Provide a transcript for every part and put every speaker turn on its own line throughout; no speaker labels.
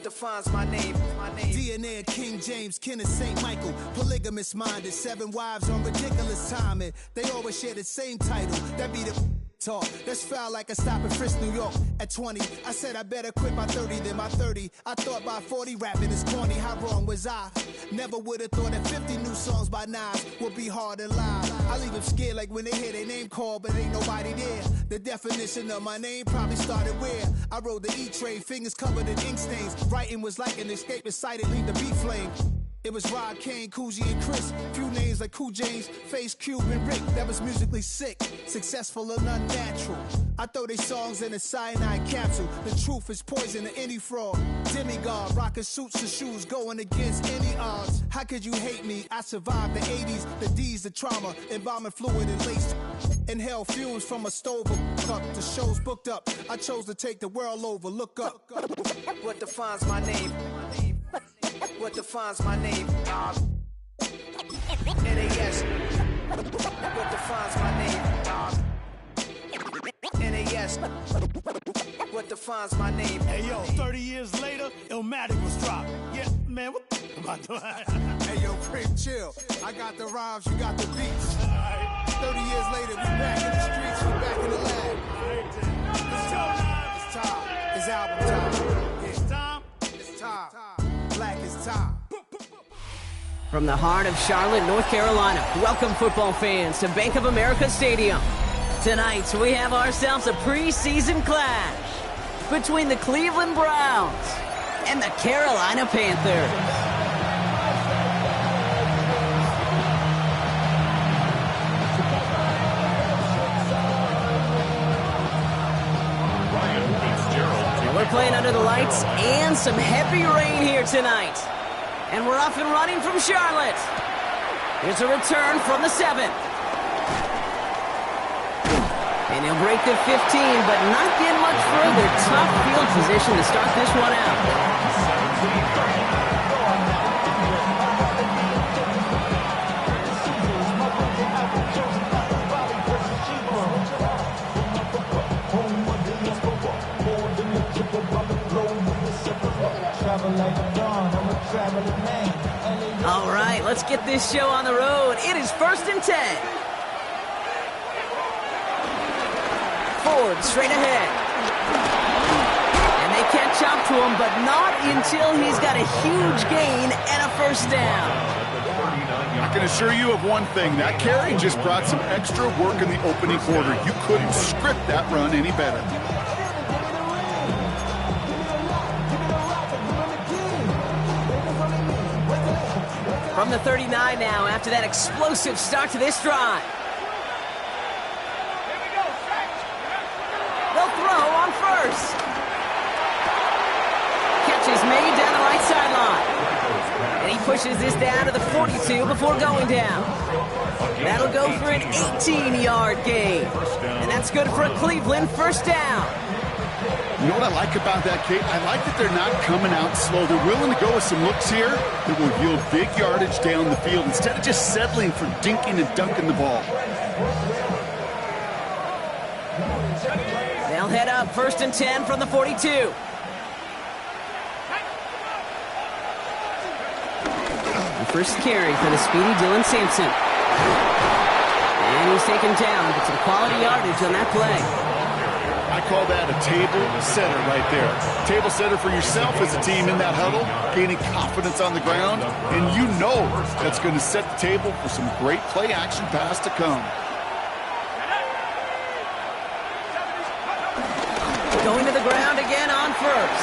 defines my name?
DNA of King James, kin of St. Michael. Polygamous minded, 7 wives on ridiculous timing. They always share the same title. That be the talk. That's foul like a stop in Frisk, New York. At 20, I said I better quit by 30 than by 30. I thought by 40 rapping is corny. How wrong was I? Never would have thought that 50 new songs by Nas would be hard to live. I leave them scared like when they hear their name called, but ain't nobody there. The definition of my name probably started where I rode the E-train, fingers covered in ink stains. Writing was like an escape excited, leave the beat flame. It was Rod, Kane, Coogee, and Chris. Few names like Cool James, Face, Cube, and Rick. That was musically sick, successful and unnatural. I throw they songs in a cyanide capsule. The truth is poison to any fraud. Demigod, rocking suits and shoes, going against any odds. How could you hate me? I survived the 80s, the D's, the trauma, embalming fluid and laced. Inhale fumes from a stove cup. The show's booked up. I chose to take the world over. Look up.
What defines my name? What defines my name? NAS. What defines my name? NAS. What defines my name?
Hey yo, 30 years later, Illmatic was dropped. Yeah, man, what the am I doing?
Hey yo, Prince, chill. I got the rhymes, you got the beats. 30 years later, we back in the streets, we back in the lab. It's time. It's album time.
It's time.
It's time. Black is time.
From the heart of Charlotte, North Carolina, welcome football fans to Bank of America Stadium. Tonight, we have ourselves a preseason clash between the Cleveland Browns and the Carolina Panthers. We're playing under the lights and some heavy rain here tonight. And we're off and running from Charlotte. Here's a return from the 7. And he'll break the 15, but not get much further. Tough field position to start this one out. All right, let's get this show on the road. It is 1st and 10. Ford straight ahead. And they catch up to him, but not until he's got a huge gain and a first down.
I can assure you of one thing. That carry just brought some extra work in the opening quarter. You couldn't script that run any better.
From the 39 now, after that explosive start to this drive. They'll throw on first. Catch is made down the right sideline. And he pushes this down to the 42 before going down. That'll go for an 18-yard gain. And that's good for a Cleveland first down.
You know what I like about that, Kate? I like that they're not coming out slow. They're willing to go with some looks here that will yield big yardage down the field instead of just settling for dinking and dunking the ball.
They'll head up 1st and 10 from the 42. The first carry for the speedy Dylan Sampson. And he's taken down with some quality yardage on that play.
I call that a table setter right there. Table setter for yourself as a team in that huddle, gaining confidence on the ground, and you know that's going to set the table for some great play-action pass to come.
Going to the ground again on first.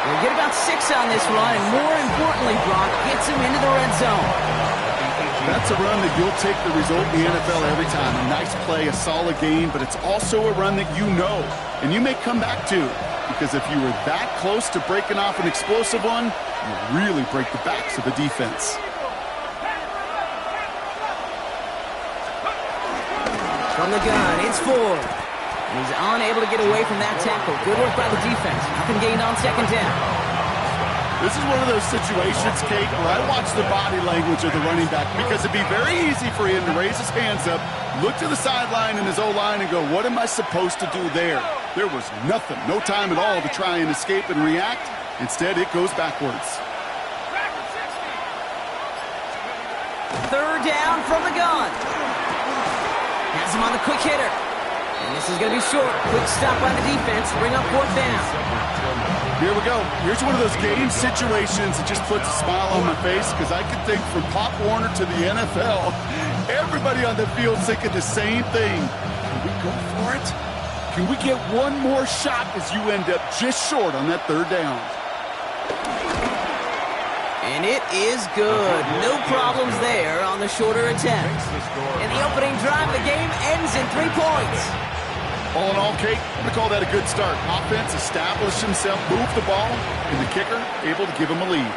We'll get about 6 on this run, and more importantly, Brock gets him into the red zone.
That's a run that you'll take the result in the NFL every time. A nice play, a solid game, but it's also a run that you know, and you may come back to, because if you were that close to breaking off an explosive one, you really break the backs of the defense.
From the gun, it's Ford. He's unable to get away from that tackle. Good work by the defense. Nothing gained on 2nd down.
This is one of those situations, Kate, where I watch the body language of the running back because it'd be very easy for him to raise his hands up, look to the sideline and his O-line and go, what am I supposed to do there? There was nothing, no time at all to try and escape and react. Instead, it goes backwards.
Third down from the gun. Has him on the quick hitter. And this is going to be short. Quick stop by the defense to bring up fourth down.
Here we go. Here's one of those game situations that just puts a smile on my face because I can think from Pop Warner to the NFL, everybody on the field thinking the same thing. Can we go for it? Can we get one more shot as you end up just short on that third down?
And it is good. No problems there on the shorter attempt. And the opening drive of the game ends in 3 points.
All in all, Kate, I'm going to call that a good start. Offense established himself, moved the ball, and the kicker able to give him a lead.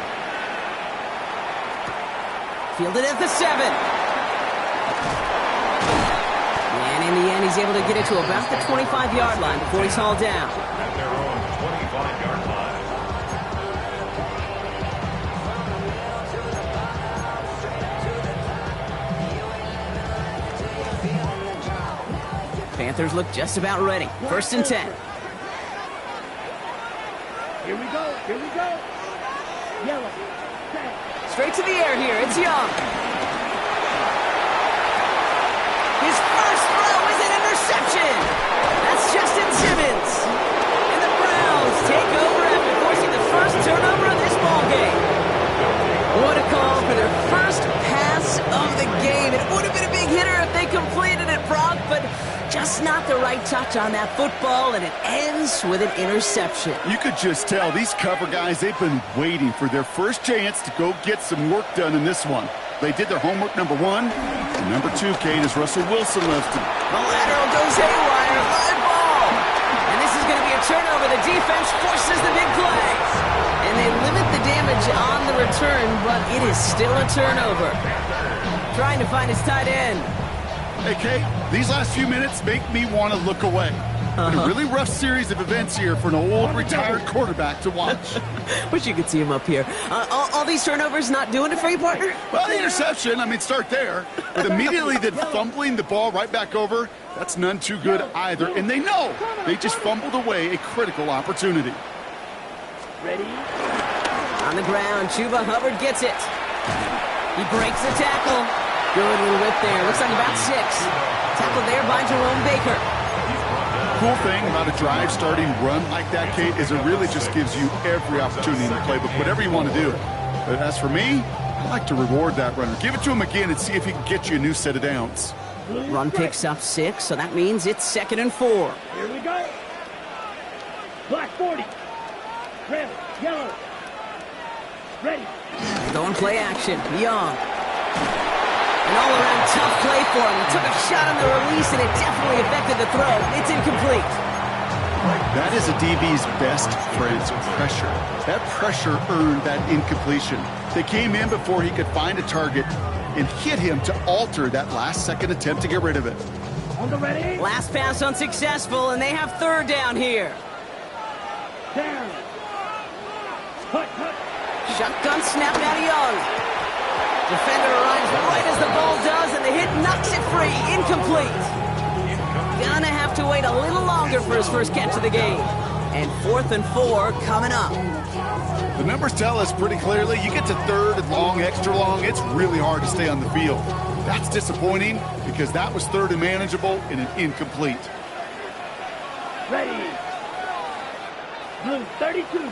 Fielded at the 7. And in the end, he's able to get it to about the 25-yard line before he's hauled down.
At their own 25-yard line.
Panthers look just about ready. 1st and 10.
Here we go. Here we go. Yellow.
Straight to the air here. It's Young. His first throw is an interception. That's Justin Simmons. And the Browns take over after forcing the first turnover of this ballgame. What a call for their first pass of the game. It would have been a big hitter if they completed it, Brock, but just not the right touch on that football, and it ends with an interception.
You could just tell these cover guys, they've been waiting for their first chance to go get some work done in this one. They did their homework, number 1. And number 2, Kate, as Russell Wilson loves to.
The lateral goes haywire. Live ball. And this is going to be a turnover. The defense forces the big play. And they limit the damage on the return, but it is still a turnover. Trying to find his tight end.
Hey, Kate, these last few minutes make me want to look away. A really rough series of events here for an old retired quarterback to watch.
Wish you could see him up here. All these turnovers not doing it for you, partner?
Well, the interception, I mean, start there. But immediately then fumbling the ball right back over, that's none too good either. And they know they just fumbled away a critical opportunity.
Ready?
On the ground, Chuba Hubbard gets it. He breaks the tackle. Good little whip there. Looks like about 6. Tackled there by Jerome Baker.
Cool thing about a drive starting run like that, Kate, is it really just gives you every opportunity in the playbook, whatever you want to do. But as for me, I like to reward that runner. Give it to him again and see if he can get you a new set of downs.
Run picks up 6, so that means it's 2nd and 4.
Here we go. Black 40. Red, yellow. Ready.
Going play action. Young. An all-around tough play for him. He took a shot on the release, and it definitely affected the throw. It's incomplete.
That is a DB's best friend's pressure. That pressure earned that incompletion. They came in before he could find a target and hit him to alter that last-second attempt to get rid of it.
On the ready.
Last pass unsuccessful, and they have 3rd down here.
Down. Cut.
Shotgun snap out of Young. Defender arrives right as the ball does, and the hit knocks it free. Incomplete. Gonna have to wait a little longer for his first catch of the game. And 4th and 4 coming up.
The numbers tell us pretty clearly, you get to 3rd and long, extra long, it's really hard to stay on the field. That's disappointing because that was 3rd and manageable and an incomplete.
Ready. Blue 32.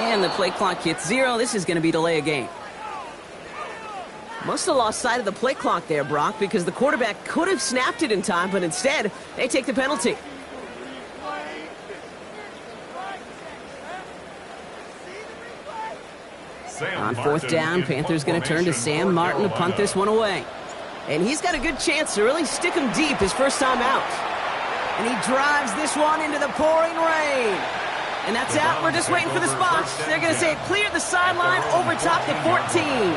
And the play clock hits 0. This is going to be delay a game. Must have lost sight of the play clock there, Brock, because the quarterback could have snapped it in time, but instead, they take the penalty. On 4th down, Panthers going to turn to Sam Martin to punt this one away. And he's got a good chance to really stick him deep his first time out. And he drives this one into the pouring rain. And that's out. We're just waiting for the spot. They're going to say it cleared the sideline over top the 14.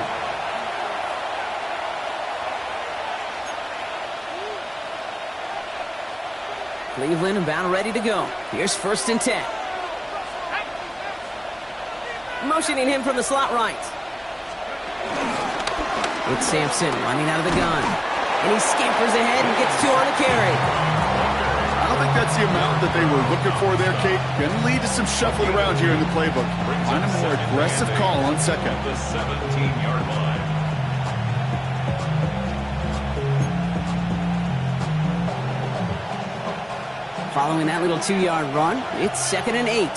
Cleveland about ready to go. Here's 1st and 10. Motioning him from the slot right. It's Sampson running out of the gun. And he scampers ahead and gets 2 on the carry.
I don't think that's the amount that they were looking for there, Kate. Going to lead to some shuffling around here in the playbook. Find a more aggressive call on second.
The 17-yard line.
Following that little 2-yard run, it's 2nd and 8.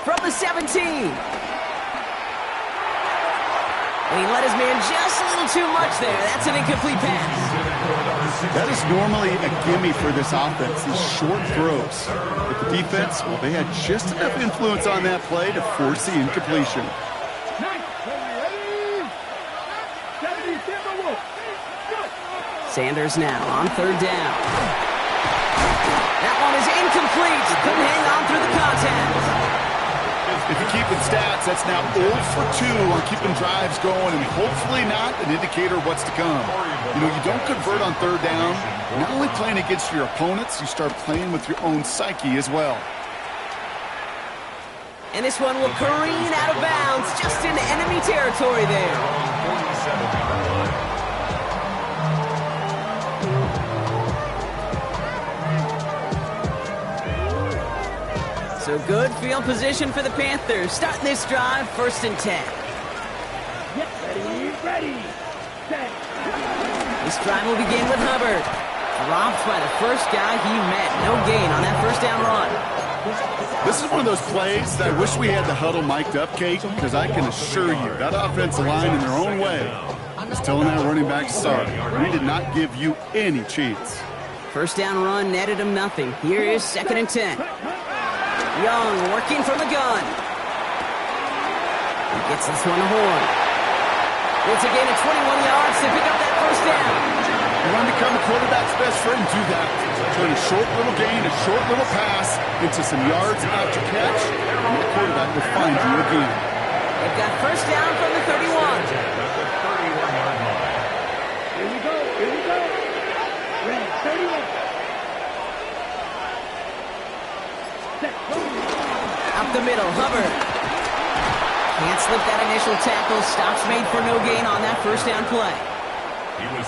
From the 17. And he let his man just a little too much there. That's an incomplete pass.
That is normally a gimme for this offense, these short throws. But the defense, well, they had just enough influence on that play to force the incompletion.
Sanders now on 3rd down. That one is incomplete. Couldn't hang on through the contact.
If you keep it stats, that's now 0 for 2 on keeping drives going, and hopefully not an indicator of what's to come. You know, you don't convert on 3rd down. You're not only playing against your opponents, you start playing with your own psyche as well.
And this one will careen out of bounds, just into enemy territory there.
47-yard line.
So good field position for the Panthers. Starting this drive, 1st and 10.
Ready, set.
This drive will begin with Hubbard. Dropped by the first guy he met. No gain on that 1st down run.
This is one of those plays that I wish we had the huddle mic'd up, Kate, because I can assure you that offensive line in their own way is telling that running back, sorry, we did not give you any cheats.
1st down run netted him nothing. Here is 2nd and 10. Young working from the gun. He gets this one to Horn. It's a gain of 21 yards to pick up that 1st down.
You want to become a quarterback's best friend, do that. Turn a short little gain, a short little pass into some yards after catch, and the quarterback will find you again.
They've got 1st down from the 31.
Yard line.
Here we go. Ready, 31.
Up the middle, Hubbard. Can't slip that initial tackle. Stops made for no gain on that 1st down play.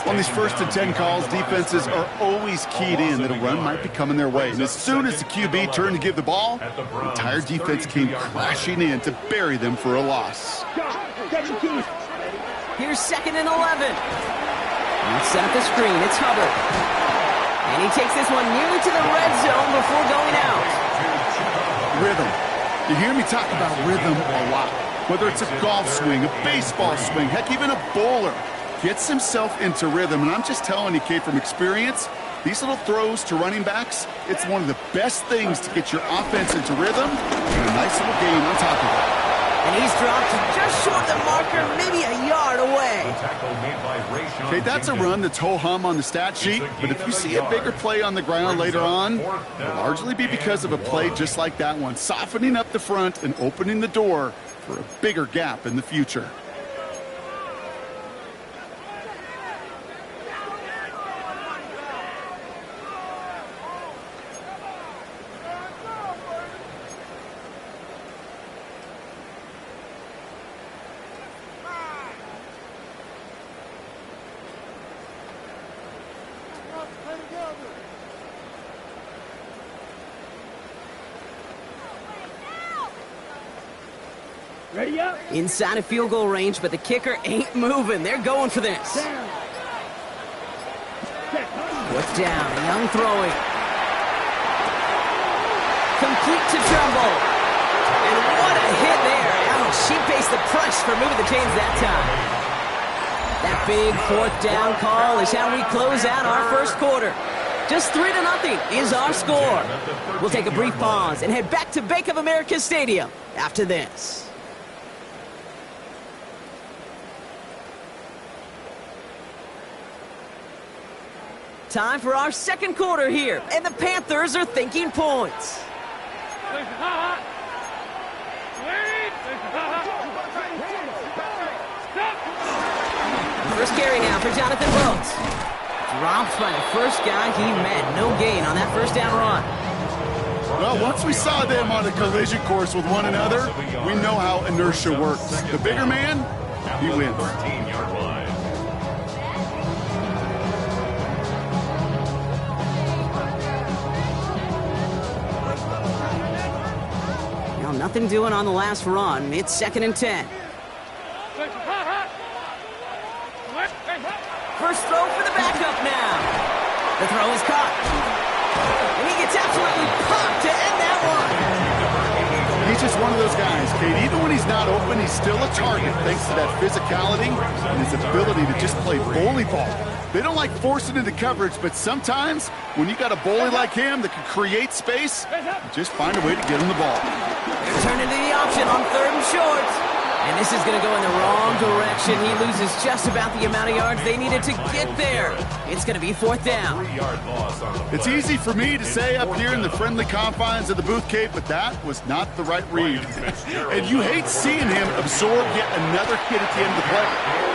On these 1st and 10 calls, defenses are always keyed in that a run might be coming their way. And as soon as the QB turned to give the ball, the entire defense came crashing in to bury them for a loss.
Here's 2nd and 11. Let's set up the screen. It's Hubbard. And he takes this one nearly to the red zone before going out.
Rhythm. You hear me talk about rhythm a lot. Whether it's a golf swing, a baseball swing, heck, even a bowler gets himself into rhythm. And I'm just telling you, Kate, from experience, these little throws to running backs, it's one of the best things to get your offense into rhythm and a nice little gain on top of it.
And he's dropped just short of the marker, maybe a yard away.
Okay, that's a run that's ho-hum on the stat sheet, but if you see a bigger play on the ground later on, it'll largely be because of a play just like that one, softening up the front and opening the door for a bigger gap in the future.
Ready up.
Inside of field goal range, but the kicker ain't moving. They're going for this. Fourth down, Young throwing. Complete to Trumbull. And what a hit there. Ouch, she faced the press for moving the chains that time. That big 4th down call is how we close out our 1st quarter. Just 3-0 is our score. We'll take a brief pause and head back to Bank of America Stadium after this. Time for our second quarter here, and the Panthers are thinking points. First carry now for Jonathan Rhodes. Dropped by the first guy he met. No gain on that first down run.
Well, once we saw them on a collision course with one another, we know how inertia works. The bigger man, he wins.
13-yard line.
Now, nothing doing on the last run. It's 2nd and 10. First throw for the backup now. The throw is caught. And he gets absolutely popped to end that one.
He's just one of those guys, Kate. Even when he's not open, he's still a target thanks to that physicality and his ability to just play bully ball. They don't like forcing into coverage, but sometimes when you got a bully like him that can create space, just find a way to get him the ball.
They're turning to the option on 3rd and short. And this is going to go in the wrong direction. He loses just about the amount of yards they needed to get there. It's going to be 4th down.
It's easy for me to say up here in the friendly confines of the booth, Kate, but that was not the right read. And you hate seeing him absorb yet another hit at the end of the play.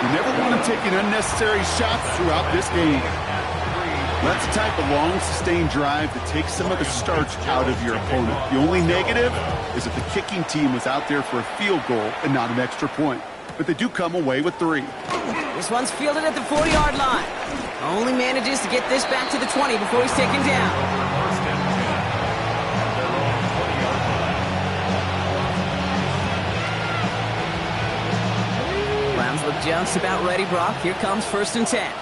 You never want him taking unnecessary shots throughout this game. That's the type of long, sustained drive that takes some of the starch out of your opponent. The only negative is if the kicking team was out there for a field goal and not an extra point. But they do come away with 3.
This one's fielded at the 40-yard line. Only manages to get this back to the 20 before he's taken down.
First and 10.
Browns look just about ready, Brock. Here comes 1st and 10.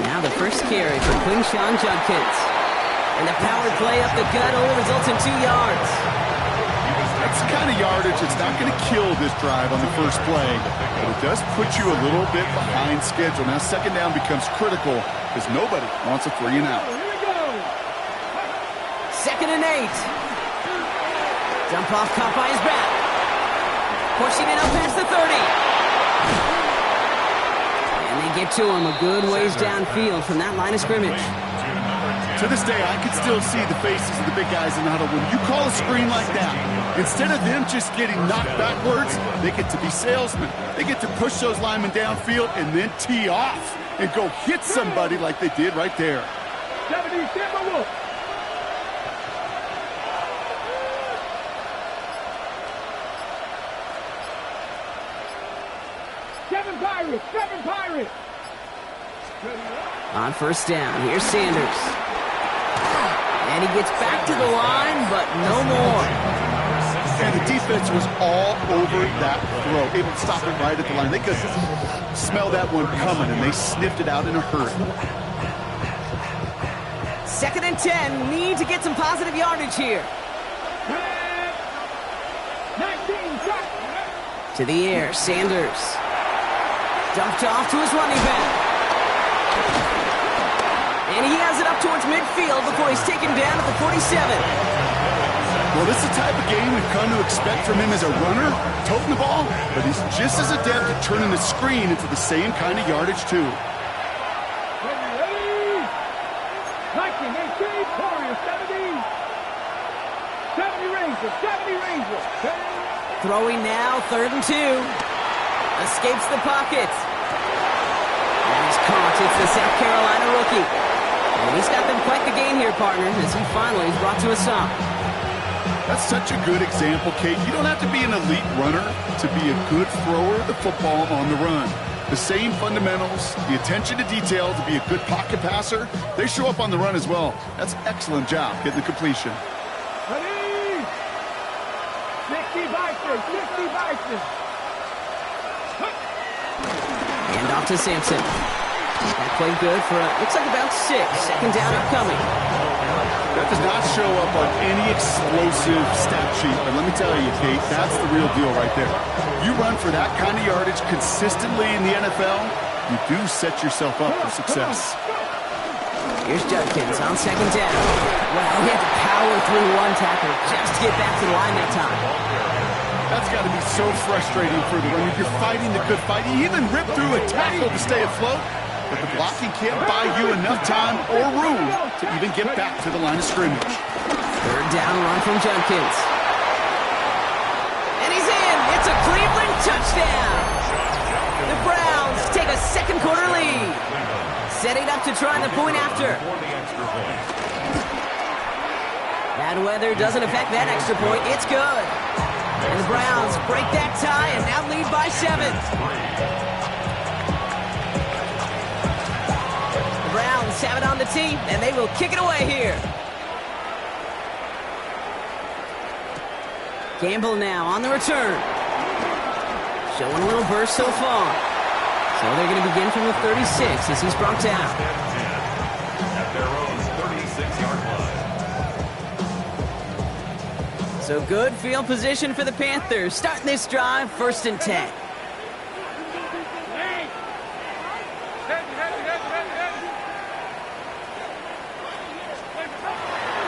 Now the first carry for Quinshawn Judkins. And the power play up the gut only results in 2 yards.
That's the kind of yardage that's not going to kill this drive on the first play, but it does put you a little bit behind schedule. Now 2nd down becomes critical because nobody wants a 3 and out.
2nd and 8. Dump off caught by his back. Pushing it up past the 30. And they get to him a good ways downfield from that line of scrimmage.
To this day, I can still see the faces of the big guys in the huddle. When you call a screen like that, instead of them just getting knocked backwards, they get to be salesmen. They get to push those linemen downfield and then tee off and go hit somebody like they did right there.
70, Seven Pirates!
On 1st down, here's Sanders. And he gets back to the line, but no more.
And the defense was all over that throw, able to stop it right at the line. They could smell that one coming, and they sniffed it out in a hurry.
2nd and 10, need to get some positive yardage here.
19,
to the air, Sanders. Dumped off to his running back. And he has it up towards midfield before he's taken down at the 47.
Well, this is the type of game we've come to expect from him as a runner, toting the ball, but he's just as adept at turning the screen into the same kind of yardage, too.
Ready? 19, 18, Warriors, 70. 70 Rangers.
Throwing now, 3rd and 2. Escapes the pocket. And he's caught. It's the South Carolina rookie. And he's got them quite the game here, partner, as he finally is brought to a stop.
That's such a good example, Kate. You don't have to be an elite runner to be a good thrower of the football on the run. The same fundamentals, the attention to detail to be a good pocket passer, they show up on the run as well. That's an excellent job getting the completion.
Ready? 60 Bison.
Hand off to Sampson. That played good for, looks like about 6. 2nd down upcoming.
That does not show up on any explosive stat sheet, but let me tell you, Kate, that's the real deal right there. You run for that kind of yardage consistently in the NFL, you do set yourself up for success.
Here's Judkins on second down. Wow, he had to power through one tackle just to get back to the line that time.
That's got to be so frustrating for the run. If you're fighting the good fight, you even rip through a tackle to stay afloat, but the blocking can't buy you enough time or room to even get back to the line of scrimmage.
Third down run from Judkins. And he's in! It's a Cleveland touchdown! The Browns take a second quarter lead. Setting up to try the point after. Bad weather doesn't affect that extra point. It's good. And the Browns break that tie and now lead by 7. The Browns have it on the tee, and they will kick it away here. Campbell now on the return. Showing a little burst so far. So they're going to begin from the 36 as he's brought down.
At their own 36-yard line.
So good field position for the Panthers. Starting this drive, 1st and 10.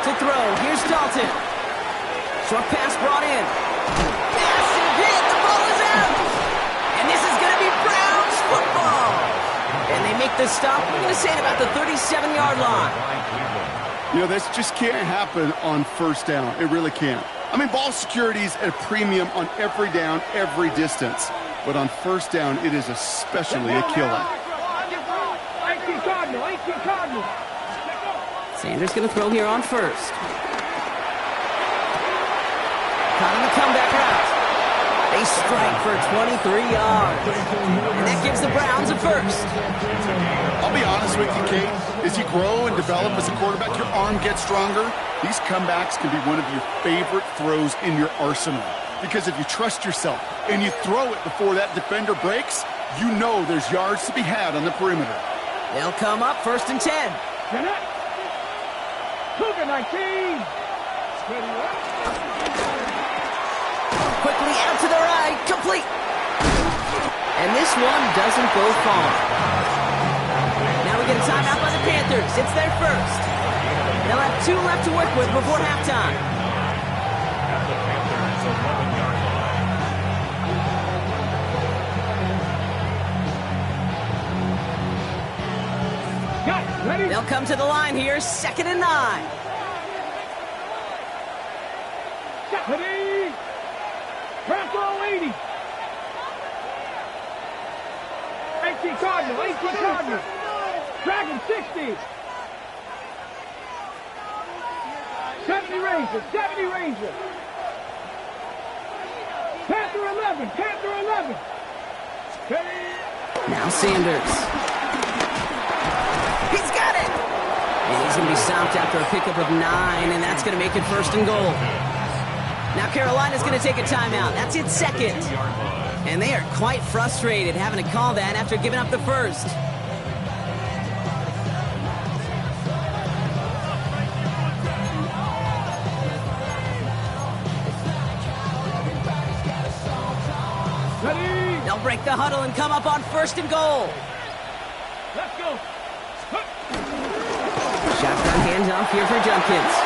To throw, here's Dalton. Short pass brought in. Massive hit, the ball is out. And this is going to be Browns football. And they make the stop, we're going to say, at about the 37-yard line.
You know, this just can't happen on first down. It really can't. I mean, ball security is at a premium on every down, every distance. But on first down, it is especially a killer.
Sanders going to throw here on first. Caught on the comeback route. They strike for 23 yards. And that gives the Browns a first.
I'll be honest with you, Kate. As you grow and develop as a quarterback, your arm gets stronger. These comebacks can be one of your favorite throws in your arsenal. Because if you trust yourself and you throw it before that defender breaks, you know there's yards to be had on the perimeter.
They'll come up 1st and 10.
Cougar 19.
Quickly out to the right, complete. And this one doesn't go far. Now we get a timeout by the Panthers. It's their first. They'll have 2 left to work with before halftime.
At the Panthers' 11-yard line.
Got it. Ready?
They'll come to the line here, 2nd and 9.
Ready? Transfer 80. 18 Cardinal, 18 Cardinal. Dragon 60. 70 Ranger, 70 Ranger. Panther 11, Panther 11.
Now Sanders. He's got it! And he's going to be stopped after a pickup of 9, and that's going to make it 1st and goal. Now Carolina's going to take a timeout. That's its 2nd. And they are quite frustrated having to call that after giving up the first.
Ready?
They'll break the huddle and come up on 1st and goal.
Let's go.
Shotgun handoff here for Judkins.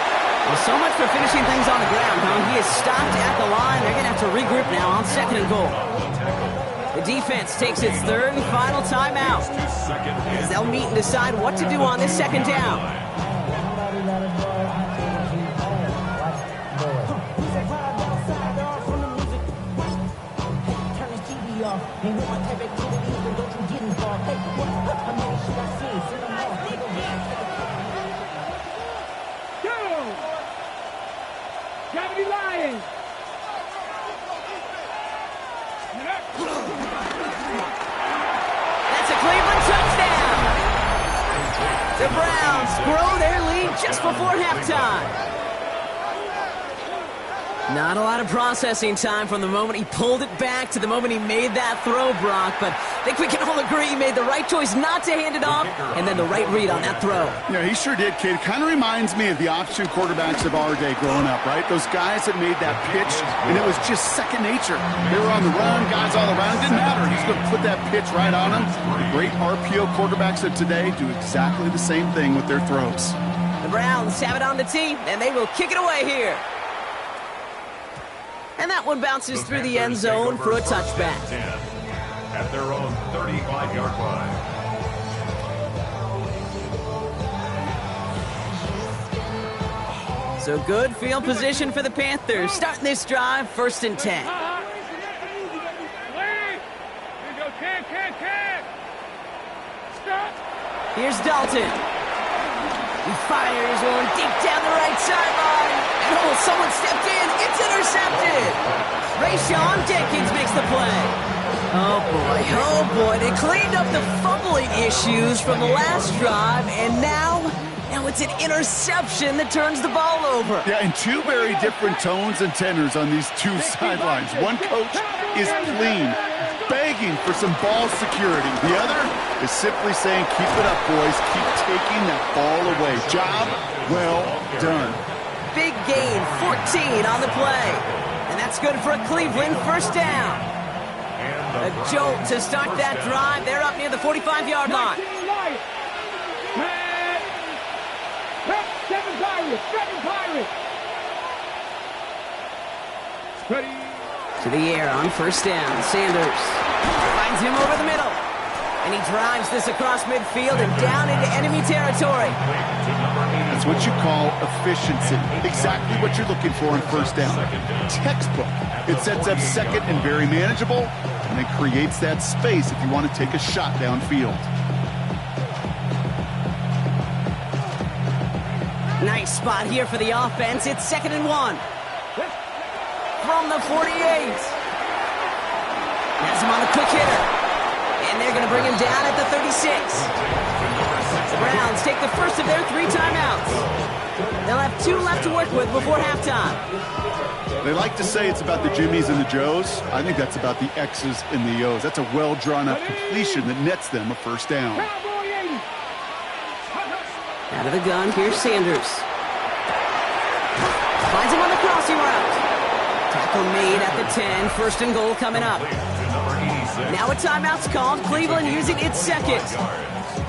Well, so much for finishing things on the ground, huh? He is stopped at the line. They're going to have to regroup now on 2nd and goal. The defense takes its 3rd and final timeout, as they'll meet and decide what to do on this 2nd down.
Gravity Lions.
That's a Cleveland touchdown. The Browns grow their lead just before halftime. Not a lot of processing time from the moment he pulled it back to the moment he made that throw, Brock. But I think we can all agree he made the right choice not to hand it off, and then the right read on that throw.
Yeah, he sure did, kid. Kind of reminds me of the option quarterbacks of our day growing up, right? Those guys that made that pitch, and it was just second nature. They were on the run, guys all around. It didn't matter. He's going to put that pitch right on them. The great RPO quarterbacks of today do exactly the same thing with their throws.
The Browns have it on the tee, and they will kick it away here. And that one bounces through the end zone for a touchback.
At their own 35-yard line.
So good field position for the Panthers. Starting this drive, 1st and 10. Here's Dalton. He fires one deep down the right sideline. And oh, someone stepped in. It's intercepted. Rayshawn Jenkins makes the play. Oh boy. They cleaned up the fumbling issues from the last drive, and now it's an interception that turns the ball over.
Yeah, and two very different tones and tenors on these two sidelines. One coach is clean, begging for some ball security. The other is simply saying, keep it up, boys. Keep taking that ball away. Job well done.
Big gain, 14 on the play. And that's good for a Cleveland 1st down. A jolt to start that drive. They're up near the 45-yard line.
Seven Pirates.
To the air on 1st down. Sanders finds him over the middle. And he drives this across midfield and down into enemy territory.
That's what you call efficiency. Exactly what you're looking for in 1st down. Textbook. It sets up 2nd and very manageable, and it creates that space if you want to take a shot downfield.
Nice spot here for the offense. It's 2nd and 1. From the 48. Has him on the quick hitter. And they're going to bring him down at the 36. The Browns take the first of their 3 timeouts. They'll have 2 left to work with before halftime.
They like to say it's about the Jimmies and the Joes. I think that's about the X's and the O's. That's a well-drawn-up completion that nets them a 1st down.
Out of the gun, here's Sanders. Finds him on the crossing route. Tackle made at the 10. 1st and goal coming up. Now a timeout's called. Cleveland using its 2nd.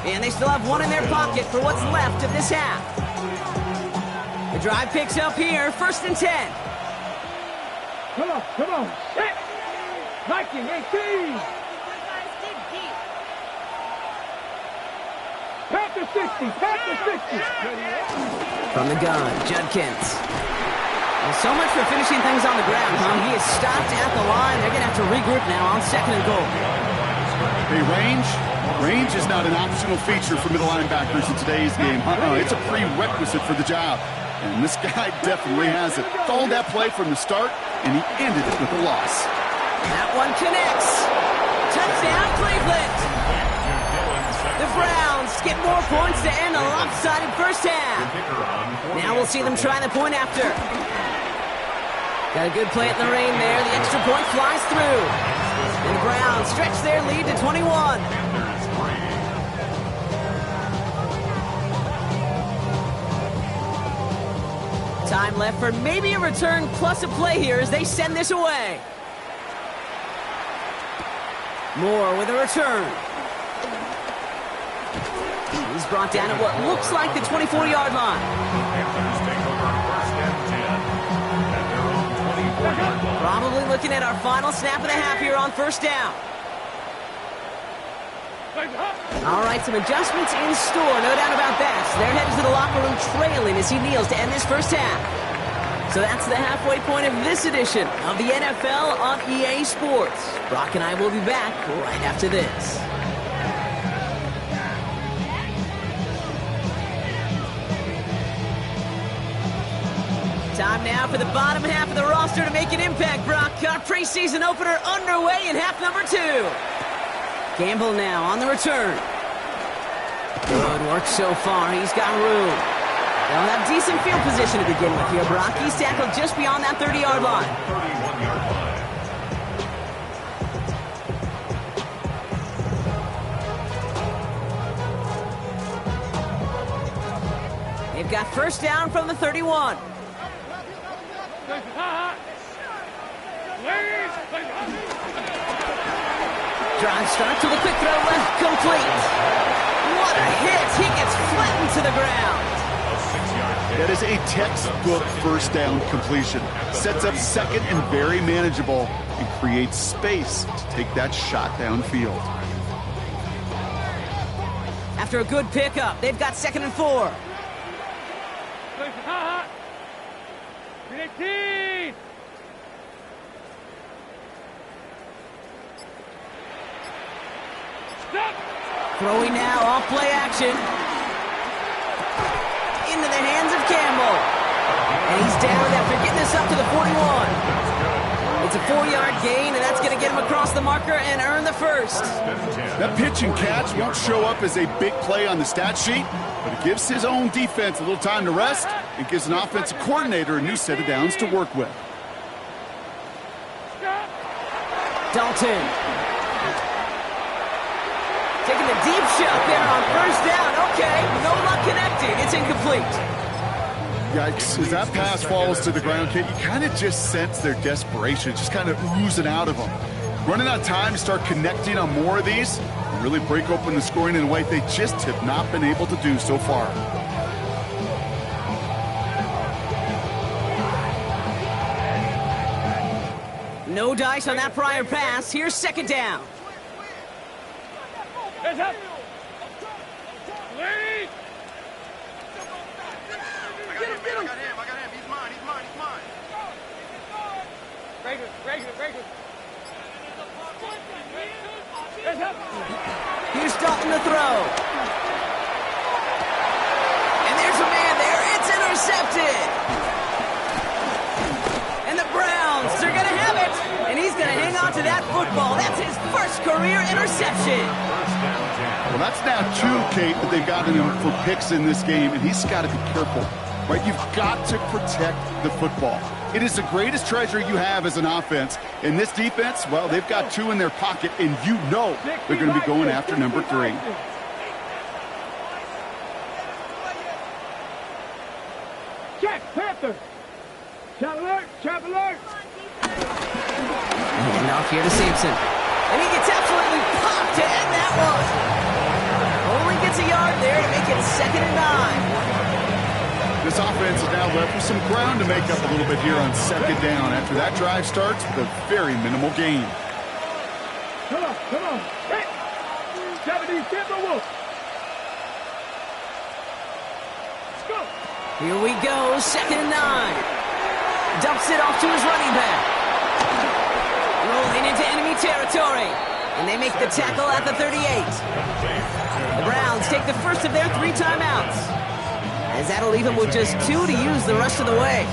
And they still have 1 in their pocket for what's left of this half. The drive picks up here. 1st and 10.
Come on. Set. Viking 18. Panther 60.
From the gun, Judkins. Well, so much for finishing things on the ground, huh? He is stopped at the line. They're going to have to regroup now on 2nd and goal.
Hey, range is not an optional feature for middle linebackers in today's game. It's a prerequisite for the job. And this guy definitely has it. Called that play from the start, and he ended it with a loss.
That one connects. Touchdown, Cleveland. The Browns get more points to end a lopsided 1st half. Now we'll see them try the point after. Got a good play in the rain there. The extra point flies through. And the Browns stretch their lead to 21. Time left for maybe a return plus a play here as they send this away. Moore with a return. He's brought down at what looks like the 24-yard line.
Panthers take over 1st and 10 at their own 24-yard line.
Probably looking at our final snap of the half here on 1st down. All right, some adjustments in store, no doubt about that. They're headed to the locker room trailing as he kneels to end this 1st half. So that's the halfway point of this edition of the NFL on EA Sports. Brock and I will be back right after this. Time now for the bottom half of the roster to make an impact, Brock. Our preseason opener underway in half number 2. Gamble now on the return. Good work so far. He's got room. They'll have decent field position to begin with here, Brock. He's tackled just beyond that 30-yard line.
31-yard line.
They've got first down from the 31. Drive start to the quick throw left, complete. What a hit! He gets flattened to the ground.
That is a textbook first down completion. Sets up second and very manageable and creates space to take that shot downfield.
After a good pickup, they've got 2nd and 4. Throwing now, off play action. Into the hands of Campbell. And he's down after getting this up to the 41. It's a 4-yard gain, and that's going to get him across the marker and earn the first.
That pitch and catch won't show up as a big play on the stat sheet, but it gives his own defense a little time to rest and gives an offensive coordinator a new set of downs to work with.
Dalton. Taking a deep shot there on first down. Okay, no luck connecting. It's incomplete.
Yikes. As that pass falls to the ground, Kate, you kind of just sense their desperation, just kind of oozing out of them. Running out of time to start connecting on more of these and really break open the scoring in a way they just have not been able to do so far.
No dice on that prior pass. Here's 2nd down.
Heads up.
I got him. He's mine.
Break it. Heads up.
Here's Dalton to throw. And there's a man there. It's intercepted. And the Browns, they're going to have it. And he's going to hang on to that football. That's his first career interception.
Well, that's now 2, Kate, that they've gotten him for picks in this game, and he's got to be careful, right? You've got to protect the football. It is the greatest treasure you have as an offense. In this defense, well, they've got 2 in their pocket, and you know they're going to be going after number 3.
Check, Panther. Trap alert.
And off here to Simpson. And he gets absolutely popped to end that one. Only gets a yard there to make it 2nd and 9.
This offense is now left with some ground to make up a little bit here on 2nd down after that drive starts with a very minimal gain.
Come on. Hey. 70 Timberwolves. Let's go.
Here we go, 2nd and 9. Dumps it off to his running back. Rolling into enemy territory. And they make the tackle at the 38. The Browns take the first of their 3 timeouts. As that'll leave them with just 2 to use the rest of the way.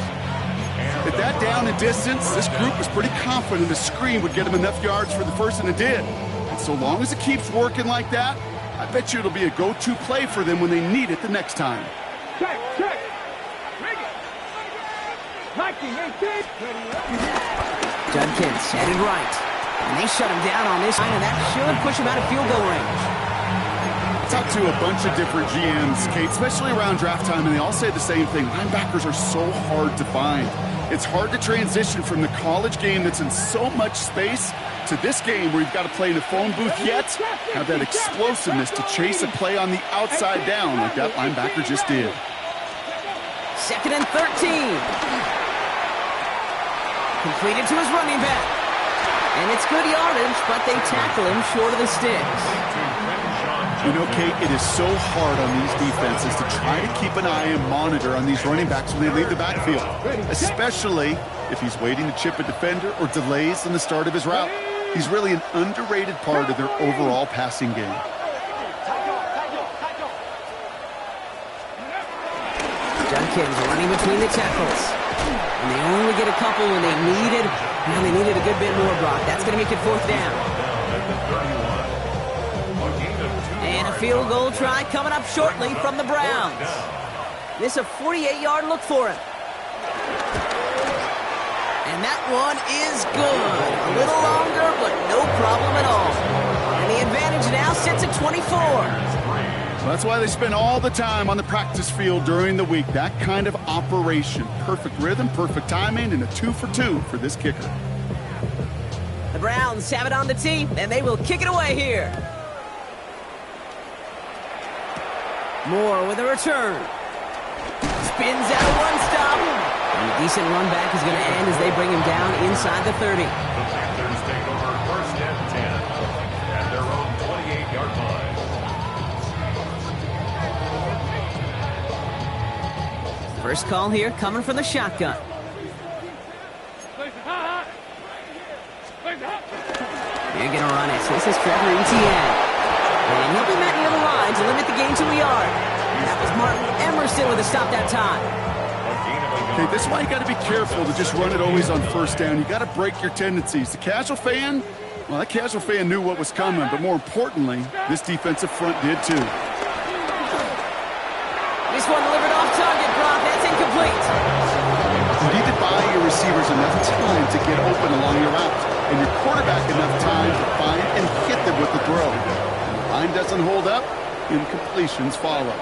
At that down and distance, this group was pretty confident a screen would get them enough yards for the first, and it did. And so long as it keeps working like that, I bet you it'll be a go-to play for them when they need it the next time.
Check. Bring it. Liking 18.
Judkins headed right. And they shut him down on this line, and that should push him out of field goal range.
Talked to a bunch of different GMs, Kate, especially around draft time, and they all say the same thing. Linebackers are so hard to find. It's hard to transition from the college game that's in so much space to this game where you've got to play in a phone booth, yet have that explosiveness to chase a play on the outside down like that linebacker just did.
2nd and 13. Completed to his running back. And it's good yardage, but they tackle him short of the sticks.
You know, Kate, it is so hard on these defenses to try to keep an eye and monitor on these running backs when they leave the backfield, especially if he's waiting to chip a defender or delays in the start of his route. He's really an underrated part of their overall passing game.
Judkins running between the tackles. And they only get a couple when they needed. Well, they needed a good bit more, Brock. That's going to make it 4th down. And a field goal try coming up shortly from the Browns. This a 48-yard look for him. And that one is good. A little longer, but no problem at all. And the advantage now sits at 24.
Well, that's why they spend all the time on the practice field during the week. That kind of operation. Perfect rhythm, perfect timing, and a 2-for-2 for this kicker.
The Browns have it on the tee, and they will kick it away here. Moore with a return. Spins out of one stop. And a decent run back is going to end as they bring him down inside the 30.
The Panthers take over 1st and 10 at their own 28-yard line.
First call here coming from the shotgun. They're going to run it. So this is Trevor Etienne. And he'll be met near the line to limit the gain to a yard. And that was Martin Emerson with a stop that time.
Okay, this is why you got to be careful to just run it always on 1st down. You got to break your tendencies. The casual fan, well, that casual fan knew what was coming, but more importantly, this defensive front did too.
This one delivered off target, Brock. That's incomplete.
You need to buy your receivers enough time to get open along your route, and your quarterback enough time to find and hit them with the throw. When the line doesn't hold up, incompletions follow.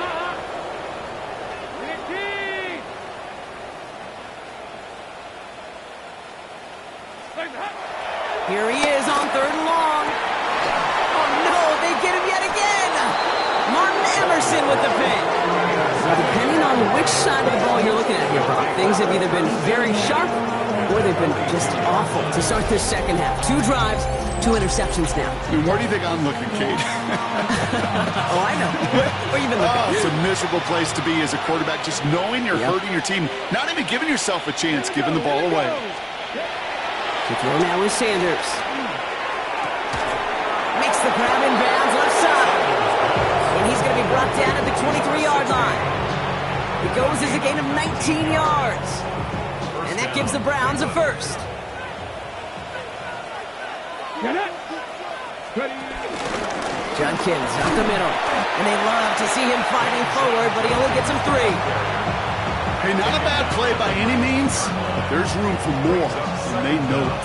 Here he is on 3rd and long. Oh, no, they get him yet again. Martin Emerson with the pin. Now, depending on which side of the ball you're looking at here, Brock, things have either been very sharp or they've been just awful to start this second half. 2 drives, 2 interceptions now.
I mean, where do you think I'm looking, Kate?
Oh, I know. Where you been looking?
Oh, it's a miserable place to be as a quarterback, just knowing you're hurting your team, not even giving yourself a chance, giving the ball away.
To throw now with Sanders. Makes the grab in bounds left side. And he's going to be brought down at the 23-yard line. It goes as a gain of 19 yards. And that gives the Browns a first. Judkins up the middle. And they love to see him fighting forward, but he only gets him 3.
Hey, not a bad play by any means, but there's room for more, and they know it.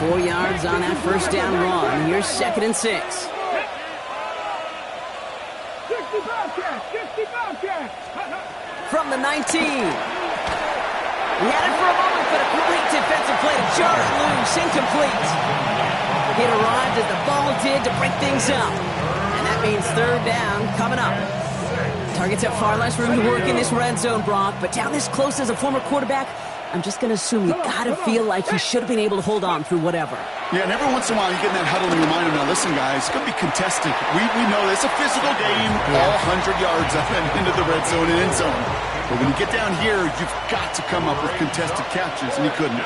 4 yards on that 1st down run. Here's 2nd and 6. From the 19. He had it for a moment, but a great defensive play to jar it loose. Incomplete. It arrived as the ball did to break things up. And that means 3rd down coming up. Targets have far less room to work in this red zone, Brock, but down this close as a former quarterback, I'm just going to assume you got to feel like he should have been able to hold on through whatever.
Yeah, and every once in a while you get in that huddle and you remind him, now listen, guys, it's going to be contested. We know it's a physical game, all 100 yards up and into the red zone and end zone. But when you get down here, you've got to come up with contested catches, and he couldn't.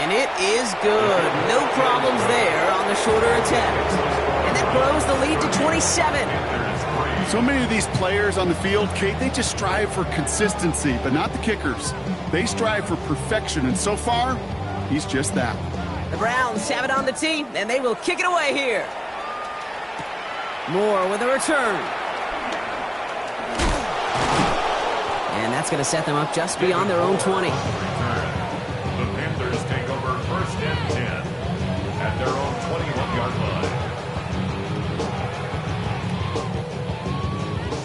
And it is good. No problems there on the shorter attempt. And that grows the lead to 27.
So many of these players on the field, Kate, they just strive for consistency, but not the kickers. They strive for perfection, and so far, he's just that.
The Browns have it on the tee, and they will kick it away here. Moore with a return. And that's going to set them up just beyond their own 20.
The Panthers take over 1st and 10 at their own 21-yard line.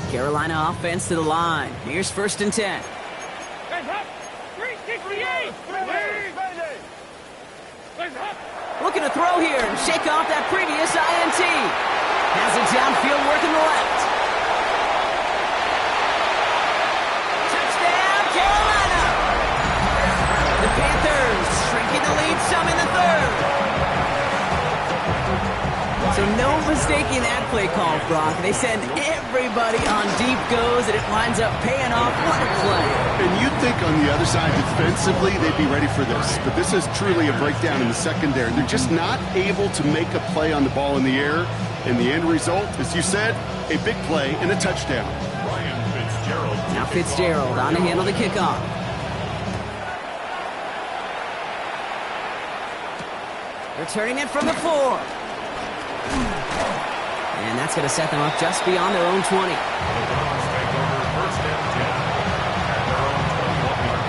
Carolina offense to the line. Here's 1st and 10. Looking to throw here and shake off that previous INT. Has it downfield working the left. Touchdown, Carolina! The Panthers shrinking the lead some in the 3rd. So no mistaking that play call, Brock. They send everybody on deep goes, and it winds up paying off. What a play.
And you'd think on the other side defensively they'd be ready for this. But this is truly a breakdown in the secondary. They're just not able to make a play on the ball in the air. And the end result, as you said, a big play and a touchdown.
Now Fitzgerald on to handle the kickoff. Returning it from the 4. And that's going to set them up just beyond their own 20.
The Browns take over first and 10 at their own 21-yard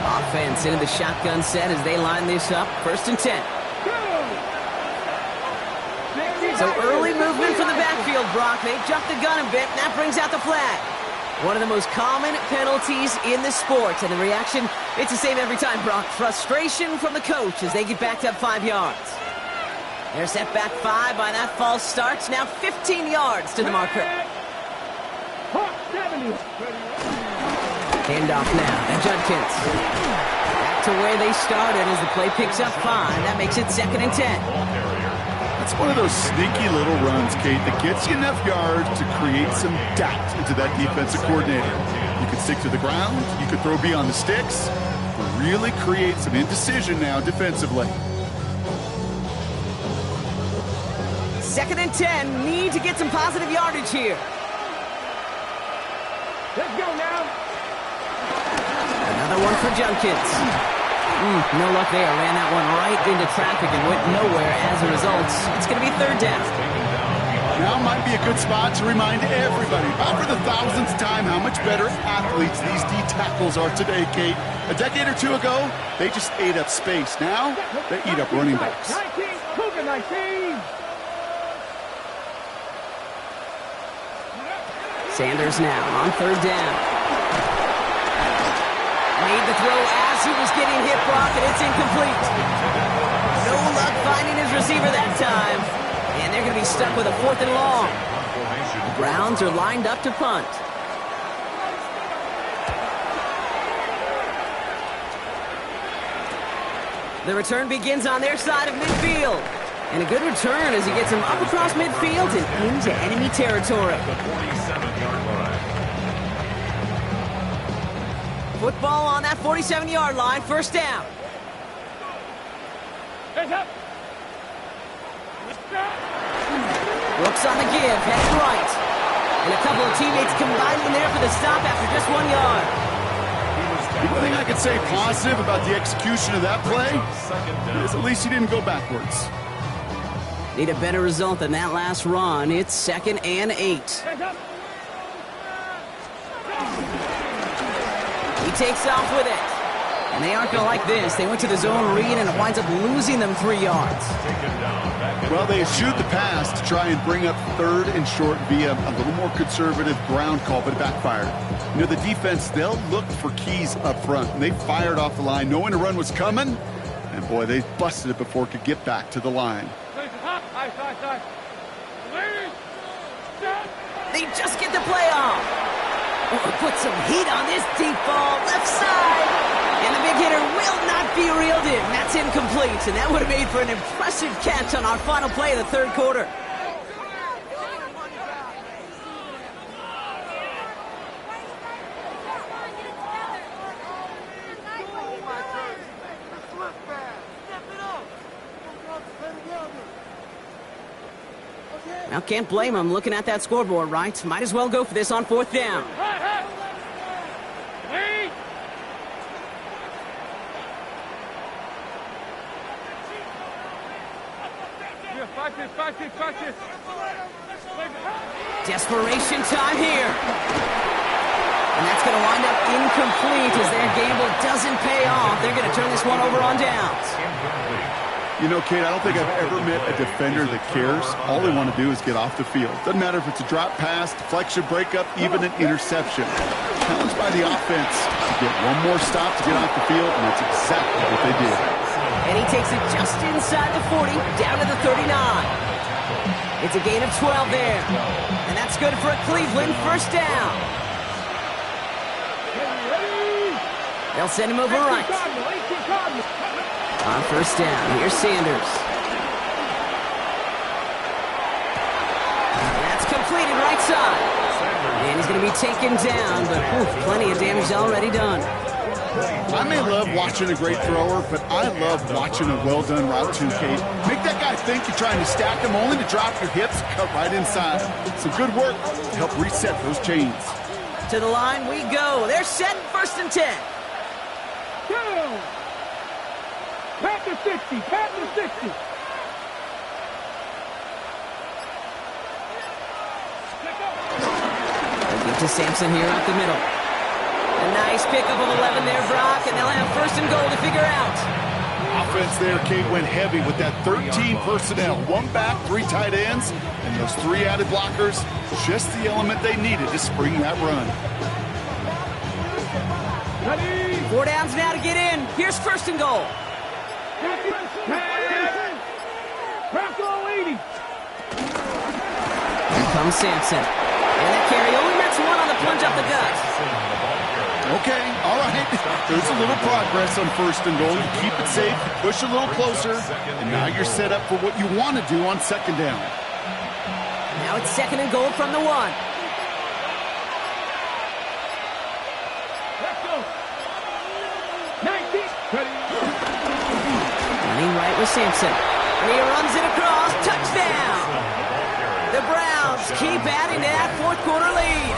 line.
Offense into the shotgun set as they line this up. First and 10. So early movement from the backfield, Brock. They jumped the gun a bit, and that brings out the flag. One of the most common penalties in the sport, and the reaction, it's the same every time, Brock. Frustration from the coach as they get backed up 5 yards. They're set back 5 by that false start. Now 15 yards to the marker. Handoff now to Judkins. Back to where they started as the play picks up 5. That makes it second and 10.
It's one of those sneaky little runs, Kate, that gets you enough yards to create some doubt into that defensive coordinator. You could stick to the ground, you could throw beyond the sticks, but really create some indecision now defensively.
Second and 10, need to get some positive yardage here.
Let's go now.
Another one for Judkins. No luck there. Ran that one right into traffic and went nowhere as a result. It's going to be third down.
Now might be a good spot to remind everybody, about for the thousandth time, how much better athletes these D tackles are today, Kate. A decade or two ago, they just ate up space. Now, they eat up running backs.
19, Cougar 19.
Sanders now on third down. Made the throw as he was getting hit, Brock, and it's incomplete. No luck finding his receiver that time. And they're going to be stuck with a 4th and long. The Browns are lined up to punt. The return begins on their side of midfield. And a good return as he gets him up across midfield and into enemy territory.
The 47-yard line.
Football on that 47-yard line, first down.
Hands up.
Brooks on the give, heads right. And a couple of teammates combining there for the stop after just 1 yard.
The thing I could say positive about the execution of that play is at least he didn't go backwards.
Need a better result than that last run. It's 2nd and 8.
Hands up.
He takes off with it. And they aren't going to like this. They went to the zone read, and it winds up losing them 3 yards.
Well, they eschewed the pass to try and bring up 3rd and short via a little more conservative ground call, but it backfired. You know, the defense, they'll look for keys up front. And they fired off the line knowing a run was coming. And, boy, they busted it before it could get back to the line.
They just get the play off. Oh, put some heat on this deep ball, left side. And the big hitter will not be reeled in. That's incomplete, and that would have made for an impressive catch on our final play of the third quarter. Now, can't blame him looking at that scoreboard, right? Might as well go for this on 4th down. Desperation time here. And that's going to wind up incomplete as their gamble doesn't pay off. They're going to turn this one over on downs.
You know, Kate, I don't think I've ever met a defender that cares. All they want to do is get off the field. Doesn't matter if it's a drop pass, deflection, breakup, even an interception. Challenged by the offense to get one more stop to get off the field, and that's exactly what they did.
And he takes it just inside the 40, down to the 39. It's a gain of 12 there. And that's good for a Cleveland first down. They'll send him over right. On first down, here's Sanders. That's completed right side. And he's going to be taken down, but plenty of damage already done.
I may love watching a great thrower, but I love watching a well-done route too, Kate. Make that guy think you're trying to stack him only to drop your hips, cut right inside. Some good work to help reset those chains.
To the line we go. They're set first and 10.
Go! Pat the 60, pat the 60.
Look to Sampson here up the middle. A nice pickup of 11 there, Brock, and they'll have first and goal to figure out.
Offense there, Kate, went heavy with that 13 personnel. 1 back, 3 tight ends, and those 3 added blockers. Just the element they needed to spring that run.
4 downs now to get in. Here's first and goal. Here comes Sampson. And that carry only makes 1 on the plunge up the gut.
Okay, all right. There's a little progress on first and goal. You keep it safe, push a little closer, and now you're set up for what you want to do on second down.
Now it's second and goal from the 1. Running right with Sampson. And he runs it across. Touchdown! The Browns keep adding to that fourth quarter lead.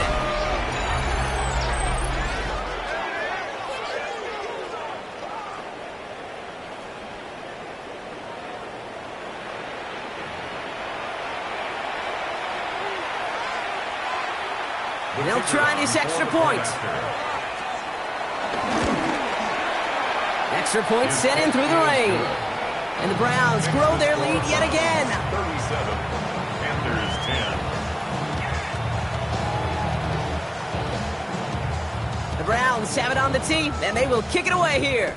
They'll try this extra point. Extra point set in through the rain. And the Browns grow their lead yet again.
37, Panthers 10.
The Browns have it on the tee, and they will kick it away here.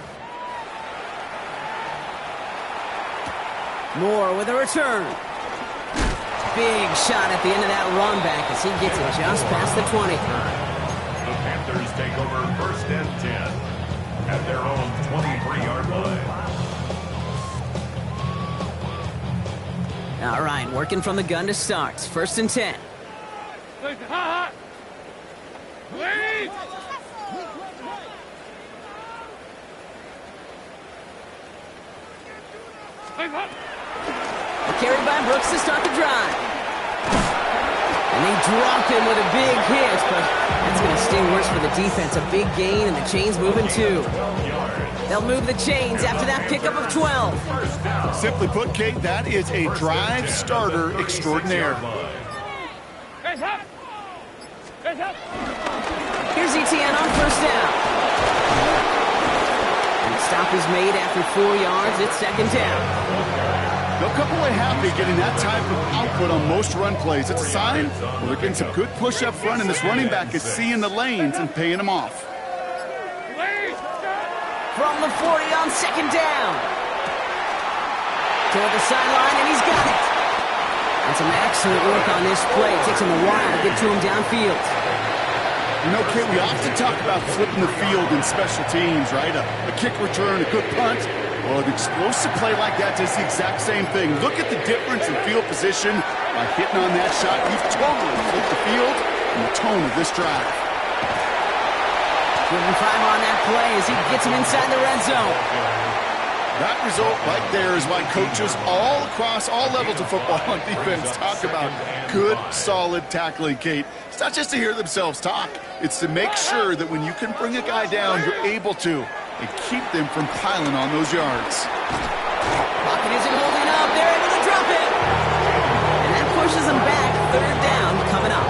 Moore with a return. Big shot at the end of that run back as he gets it just past the 20.
The Panthers take over first and 10 at their own 23-yard line.
All right, working from the gun to start. First and 10. Carried by Brooks to start the drive. And they drop him with a big hit, but that's going to sting worse for the defense. A big gain, and the chains moving too. They'll move the chains after that pickup of 12.
Simply put, Kate, that is a drive starter extraordinaire.
Here's ETN on first down. And the stop is made after 4 yards. It's second down.
They'll come away happy getting that type of output on most run plays. It's a sign they're getting some good push up front, and this running back is seeing the lanes and paying them off.
From the 40 on second down. Toward the sideline, and he's got it. And some excellent work on this play. It takes him a while to get to him downfield.
You know, Kate, we often talk about flipping the field in special teams, right? A kick return, a good punt. Well, an explosive play like that does the exact same thing. Look at the difference in field position by hitting on that shot. You've totally flipped the field and the tone of this drive.
Giving time on that play as he gets him inside the red zone.
That result right there is why coaches all across all levels of football and defense talk about good, solid tackling, Kate. It's not just to hear themselves talk. It's to make sure that when you can bring a guy down, you're able to, and keep them from piling on those yards.
Pocket isn't holding up. They're able to drop it. And that pushes them back. Third down coming up.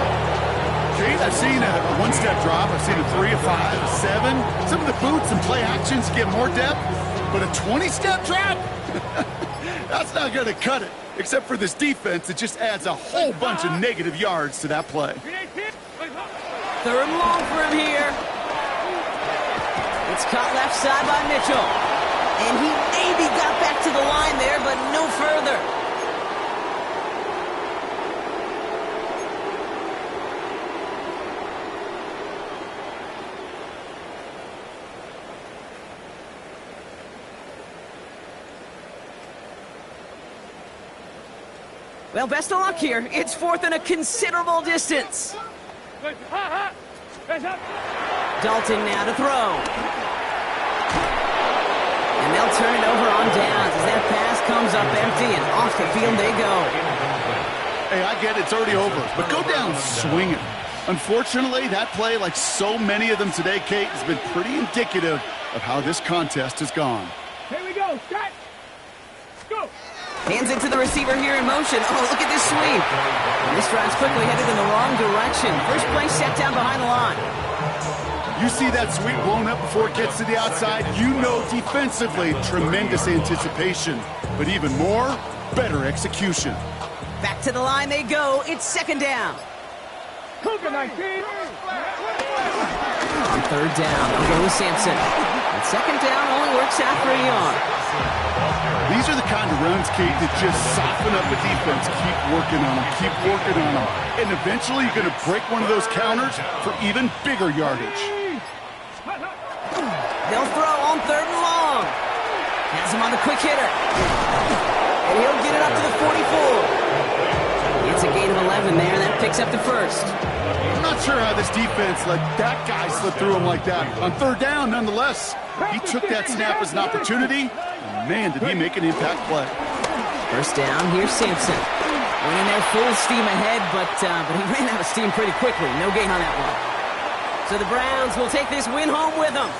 Kate, I've seen a one-step drop. I've seen a 3, a 5, a 7. Some of the boots and play actions give more depth, but a 20-step drop? That's not going to cut it. Except for this defense, it just adds a whole bunch of negative yards to that play.
Third and long for him here. It's caught left side by Mitchell. And he maybe got back to the line there, but no further. Well, best of luck here. It's fourth and a considerable distance. Dalton now to throw. And they'll turn it over on downs as that pass comes up empty, and off the field they go.
Hey, I get it, it's already over, but go down swinging. Unfortunately, that play, like so many of them today, Kate, has been pretty indicative of how this contest has gone.
Here we go. Set. Go.
Hands it to the receiver here in motion. Oh, look at this sweep. And this routes quickly headed in the wrong direction. First play set down behind the line.
You see that sweep blown up before it gets to the outside, you know defensively, tremendous anticipation. But even more, better execution.
Back to the line they go. It's second down.
Cougar 19.
On third down, they'll go with Sampson. And second down only works out for a yard.
These are the kind of runs, Kate, that just soften up the defense. Keep working on them, keep working on them. And eventually you're going to break one of those counters for even bigger yardage.
They'll throw on third and long. Has him on the quick hitter. And he'll get it up to the 44. It's a gain of 11 there, and that picks up the first.
I'm not sure how this defense let that guy slip through him like that. On third down, nonetheless, he took that snap as an opportunity. And man, did he make an impact play.
First down, here's Sampson. Went in there full steam ahead, but he ran out of steam pretty quickly. No gain on that one. So the Browns will take this win home with them.